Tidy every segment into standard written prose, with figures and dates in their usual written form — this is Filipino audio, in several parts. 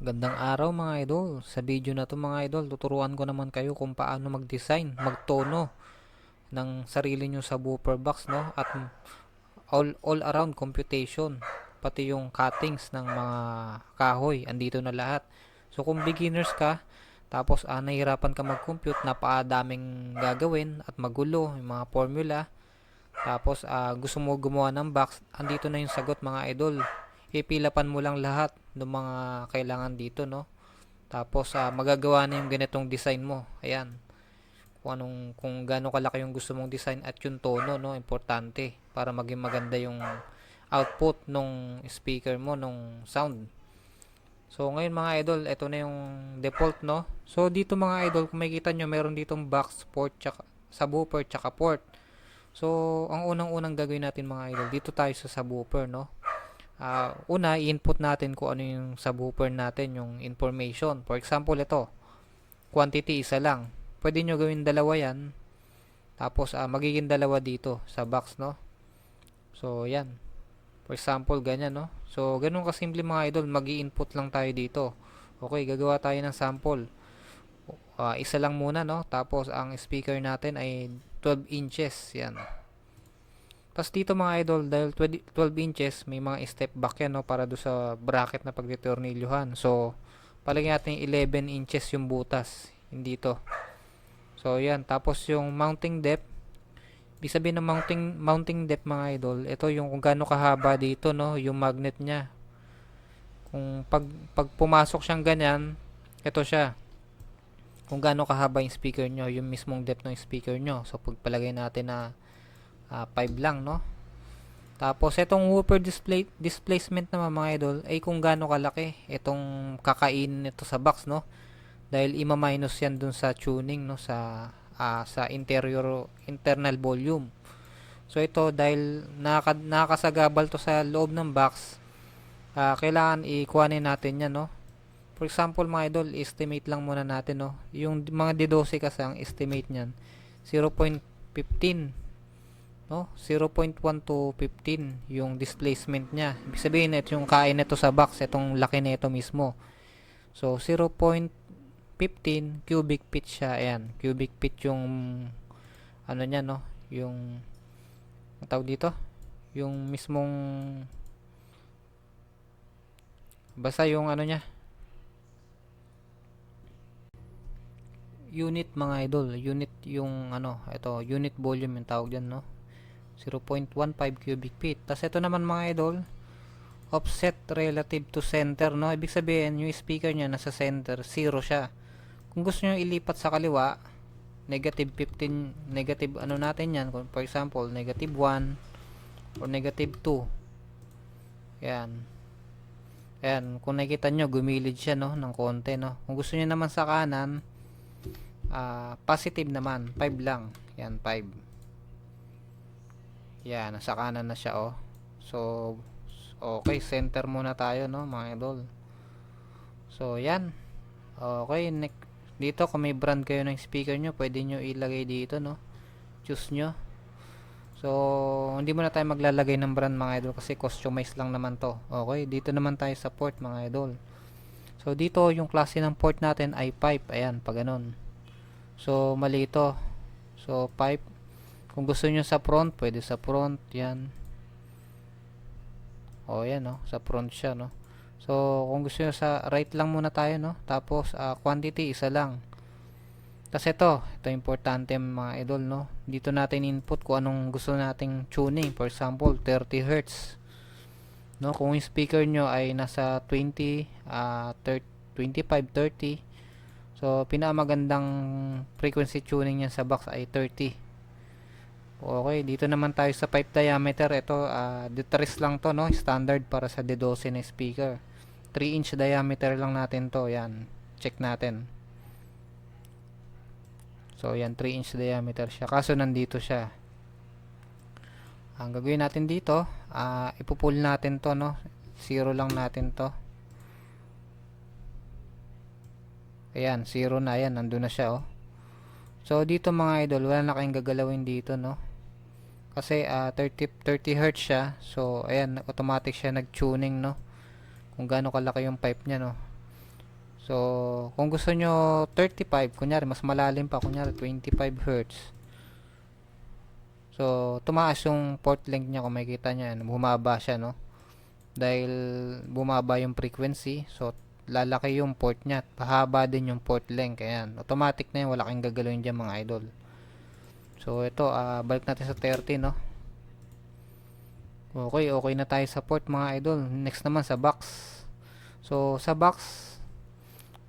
Gandang araw mga idol. Sa video na to mga idol, tuturuan ko naman kayo kung paano mag-design, magtono ng sarili nyo sa buffer box, no? At all around computation, pati yung cuttings ng mga kahoy, andito na lahat. So kung beginners ka, tapos nahihirapan ka mag-compute, napakadaming gagawin at magulo, yung mga formula, tapos gusto mo gumawa ng box, andito na yung sagot mga idol. Ipilapan mo lang lahat ng mga kailangan dito, no? Tapos magagawa na yung ganitong design mo. Ayan. Kung gaano kalaki yung gusto mong design at yung tono, no, importante para maging maganda yung output nung speaker mo, nung sound. So ngayon mga idol, ito na yung default, no. So dito mga idol, kung makikita nyo, meron ditong box, port, tsaka, subwoofer, tsaka port. So ang unang-unang gagawin natin mga idol, dito tayo sa subwoofer, no. Una, i-input natin kung ano yung subwoofer natin, yung information. For example, ito, quantity, isa lang. Pwede nyo gawin dalawa yan. Tapos, magiging dalawa dito sa box, no? So, yan. For example, ganyan, no? So, ganun kasimple mga idol. Mag-i-input lang tayo dito. Okay, gagawa tayo ng sample. Isa lang muna, no? Tapos, ang speaker natin ay 12 inches. Yan. Tapos dito mga idol, dahil 12 inches, may mga step back yan, no, para do sa bracket na pagtitornilyuhan. So, palagyan natin 11 inches yung butas, hindi to. So, yan. Tapos yung mounting depth, ibig sabihin ng mounting depth mga idol, ito yung kung gaano kahaba dito, no, yung magnet niya. Kung pag pumasok siyang ganyan, ito siya. Kung gaano kahaba yung speaker nyo, yung mismong depth ng speaker nyo. So, pagpalagay natin na 5 lang, no? Tapos itong woofer displacement naman mga idol ay kung gaano kalaki itong kakainin nito sa box, no? Dahil ima-minus yan dun sa tuning, no, sa internal volume. So ito dahil nakakasagabal to sa loob ng box, kailangan ikuhanin natin yan, no? For example mga idol, estimate lang muna natin, no? Yung mga D12 kasi ang estimate niyan 0.15, no, 0.1 to 15 yung displacement niya. Ibig sabihin ito yung kain nito sa box, itong laki nito mismo. So 0.15 cubic feet siya. Ayan, cubic feet yung ano niya, no, yung ang tawag dito, yung mismong basta yung ano niya, unit mga idol, unit yung ano, ito unit volume yung tawag diyan, no, 0.15 cubic feet. Tapos ito naman mga idol, offset relative to center, no? Ibig sabihin, yung speaker niya nasa center, 0 siya. Kung gusto niyo ilipat sa kaliwa, negative 15, negative ano natin yan, for example, negative 1 or negative 2. Yan. Ayan, kung nakikita nyo, gumilid siya, no, ng konti, no? Kung gusto niyo naman sa kanan, positive naman, 5 lang. Yan, 5. Yan, nasa kanan na siya, oh. So, okay, center muna tayo, no, mga idol. So, yan. Okay, dito kung may brand kayo ng speaker nyo, pwede nyo ilagay dito, no. Choose nyo. So, hindi muna tayo maglalagay ng brand mga idol kasi customize lang naman to. Okay, dito naman tayo sa port mga idol. So, dito yung klase ng port natin ay pipe. Ayan, pag ganun. So, mali ito. So, pipe. Kung gusto nyo sa front, pwede sa front. Yan. O, yan, no. Sa front siya, no. So, kung gusto nyo sa right lang muna tayo, no. Tapos, quantity, isa lang. Tapos ito importante mga idol, no. Dito natin input kung anong gusto nating tuning. For example, 30 Hz. No, kung yung speaker nyo ay nasa 20, 25, 30. So, pinakamagandang frequency tuning niya sa box ay 30. Okay, dito naman tayo sa pipe diameter. Ito, D3 lang to, no? Standard para sa D12 na speaker. 3 inch diameter lang natin to. Yan, check natin. So, yan, 3 inch diameter siya. Kaso, nandito siya. Ang gagawin natin dito, ipupull natin to, no? 0 lang natin to. Ayan, 0 na. Ayan, nandun na siya, oh. So, dito mga idol, wala na kayong gagalawin dito, no? Kasi 30 Hz siya. So, ayan, automatic siya nag-tuning, no? Kung gaano kalaki yung pipe niya, no? So, kung gusto nyo 35, kunyari mas malalim pa, kunyari 25 Hz. So, tumaas yung port length niya, kung makikita nyo yan, bumaba siya, no? Dahil bumaba yung frequency, so lalaki yung port niya, pahaba din yung port length. Ayan, automatic na yun, wala kang gagalawin dyan mga idol. So, ito, balik natin sa 30, no? Okay na tayo sa port mga idol. Next naman sa box. So, sa box,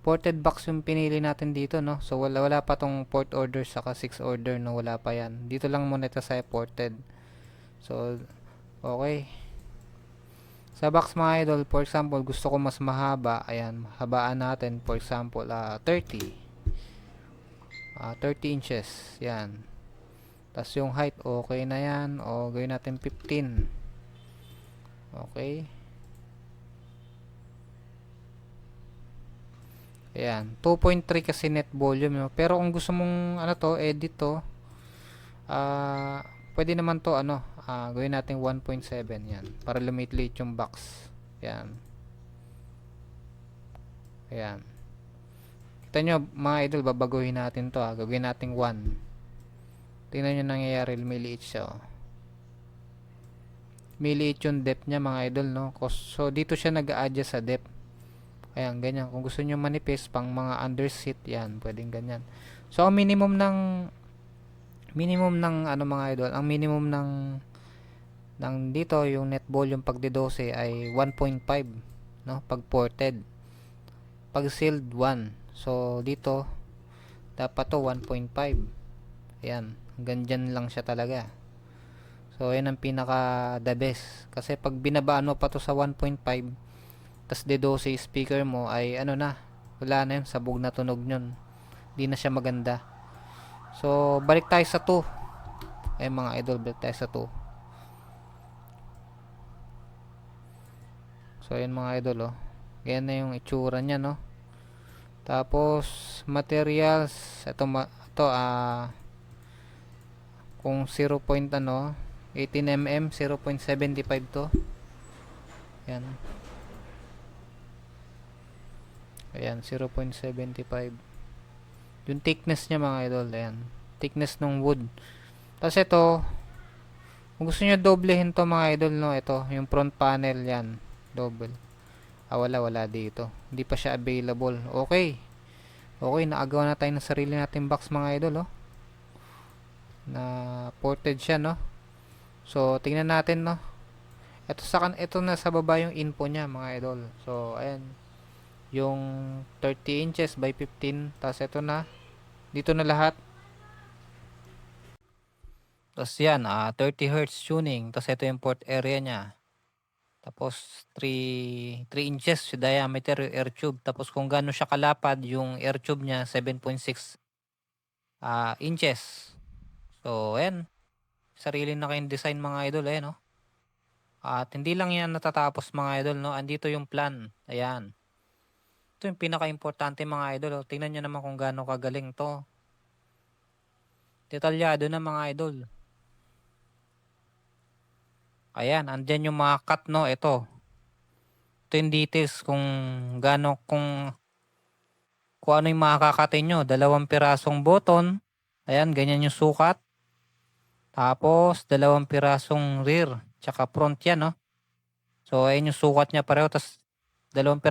ported box yung pinili natin dito, no? So, wala pa tong port order saka 6 order, no? Wala pa yan. Dito lang muna ito sa ported. So, okay. Sa box mga idol, for example, gusto ko mas mahaba. Ayan, habaan natin. For example, 30. 30 inches. Yan. Tapos yung height, okay na yan. O, gawin natin 15. Okay. Ayan, 2.3 kasi net volume, no? Pero kung gusto mong ano to, edit to, pwede naman to gawin natin 1.7 yan para lumit-lit yung box. Ayan. Ayan. Kita nyo mga idol, babaguhin natin to, gagawin natin 1. Tingnan nyo nangyayari, lumiliit siya. Lumiliit yung depth niya mga idol, no? So dito siya nag-a-adjust sa depth. Ayan, ganyan. Kung gusto nyo manipis pang mga underseat, yan, pwedeng ganyan. So, ang minimum ng mga idol, ang minimum ng dito, yung net volume pag D12 ay 1.5, no? Pag ported. Pag sealed, 1. So, dito, dapat to 1.5. Ayan, hanggang dyan lang siya talaga. So, yan ang pinaka the best. Kasi pag binabaan mo pa to sa 1.5, tas D12 speaker mo ay wala na yun, sabog na tunog nyon, di na siya maganda. So balik tayo sa 2. Ay mga idol, balik tayo sa 2. So ayun mga idol, ganyan na yung itsura nya, no? Tapos materials, ito kung 18mm 0.75 to. Yan. Ayan, 0.75. Yung thickness niya mga idol, ayan. Thickness ng wood. Tapos ito, kung gusto niyo doblehin to mga idol, no, ito, yung front panel yan, double. Wala dito. Hindi pa siya available. Okay, naagawa na tayo ng sarili nating box mga idol, na ported siya, no. So, tingnan natin, no. Ito na sa baba yung info niya mga idol. So, ayan. Yung 30 inches by 15. Tapos ito na. Dito na lahat. Tapos yan, 30 Hz tuning. Tapos ito yung port area niya. Tapos 3 inches yung diameter yung air tube. Tapos kung gaano siya kalapad, yung air tube niya 7.6 inches. So, ayan. Sarili na kayong design mga idol, no? At hindi lang yan natatapos mga idol, no? Andito yung plan. Ayan. Ito yung pinaka-importante mga idol. Tingnan nyo naman kung gaano kagaling to. Detalyado na mga idol. Ayan, andyan yung mga cut, no? Ito yung details kung gaano, kung ano yung makakatin nyo. 2 pirasong button. Ayan, ganyan yung sukat. Tapos 2 pirasong rear. Tsaka front yan, no? So, ayan yung sukat niya pareho. Tapos 2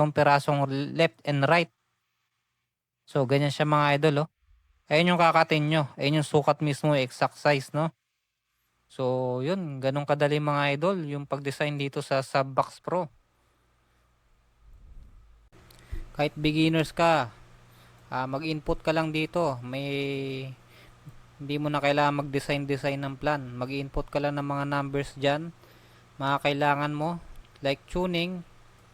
pirasong left and right. So, ganyan siya mga idol, Ayan yung kakatin nyo. Ayan yung sukat mismo, exact size, no? So, yun. Ganun kadali mga idol, yung pag-design dito sa Subbox Pro. Kahit beginners ka, mag-input ka lang dito. Hindi mo na kailangan mag-design ng plan. Mag-input ka lang ng mga numbers dyan. Mga kailangan mo, like tuning,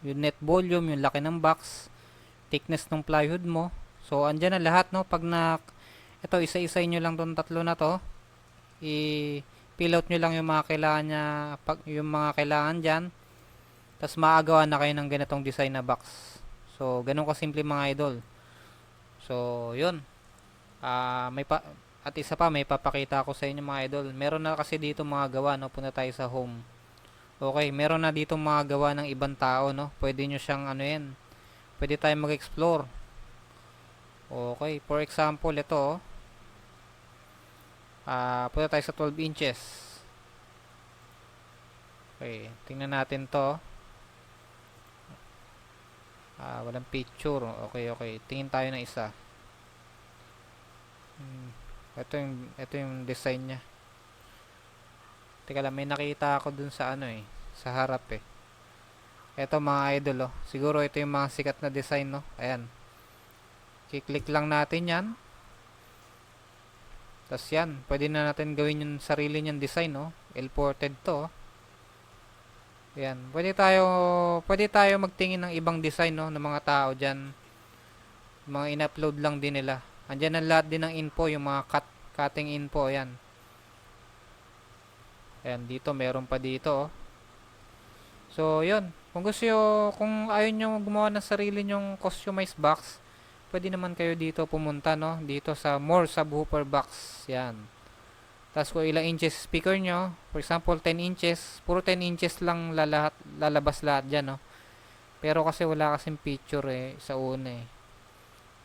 yung net volume, yung laki ng box, thickness ng plywood mo. So, andyan na lahat, no? Ito, isa-isay nyo lang tong tatlo na to. I-fill out nyo lang yung mga kailangan niya, yung mga kailangan dyan. Tapos, maagawa na kayo ng ganitong design na box. So, ganun kasimple mga idol. So, yun. At isa pa, may papakita ako sa inyo mga idol. Meron na kasi dito mga gawa, no? Punta tayo sa home. Okay, meron na dito mga gawa ng ibang tao, no? Pwede nyo siyang pwede tayong mag-explore. Okay, for example, ito, punta tayo sa 12 inches. Okay, tingnan natin to. Walang picture. Okay, okay. Tingin tayo ng isa. Ito yung design niya. Teka lang, may nakita ako dun sa ano eh, sa harap eh. Ito mga idol oh. Siguro ito yung mga sikat na design no. Ayan. I-click lang natin yan. Tapos yan, pwede na natin gawin yung sarili niyang design no. L-ported to oh. Ayan. Pwede tayo magtingin ng ibang design no, ng mga tao dyan. Mga in-upload lang din nila. Andyan ang lahat din ng info, yung mga cutting info. Ayan. Ayan, dito meron pa dito oh. So, yun. Kung ayaw nyo gumawa ng sarili nyong customized box, pwede naman kayo dito pumunta, no? Dito sa more subwoofer box. Yan. Tapos kung ilang inches speaker nyo, for example, 10 inches, puro 10 inches lang lalabas lahat dyan, no? Pero kasi wala kasing picture eh, sa una eh.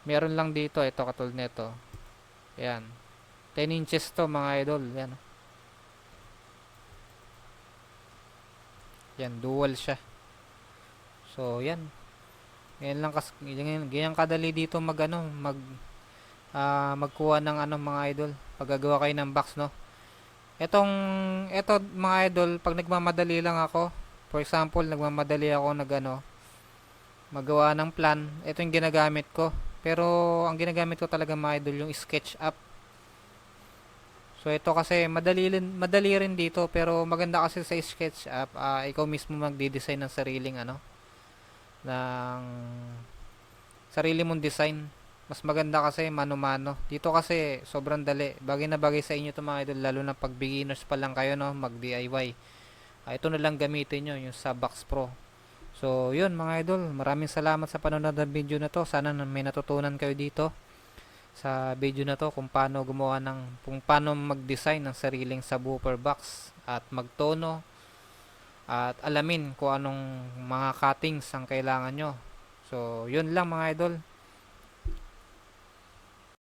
Meron lang dito, ito katulad nito. Yan. 10 inches to mga idol. Yan. Yan, dual siya. So, yan. Ganyan kadali dito magkuha ng mga idol. Paggagawa kayo ng box, no? Eto mga idol, pag nagmamadali lang ako, for example, nagmamadali ako magawa ng plan, ito yung ginagamit ko. Pero, ang ginagamit ko talaga mga idol, yung SketchUp. So, ito kasi, madali rin dito, pero maganda kasi sa SketchUp, ikaw mismo magdi-design ng ng sarili mong design. Mas maganda kasi mano-mano. Dito kasi sobrang dali. Bagay na bagay sa inyo to mga idol, lalo na pag beginners pa lang kayo, no, mag DIY. Ito na lang gamitin nyo, yung Sabox Pro. So yun mga idol, maraming salamat sa panonood ng video na to. Sana may natutunan kayo dito sa video na to kung paano mag-design ng sariling subwoofer box at magtono at alamin kung anong mga cuttings ang kailangan nyo. So yun lang mga idol.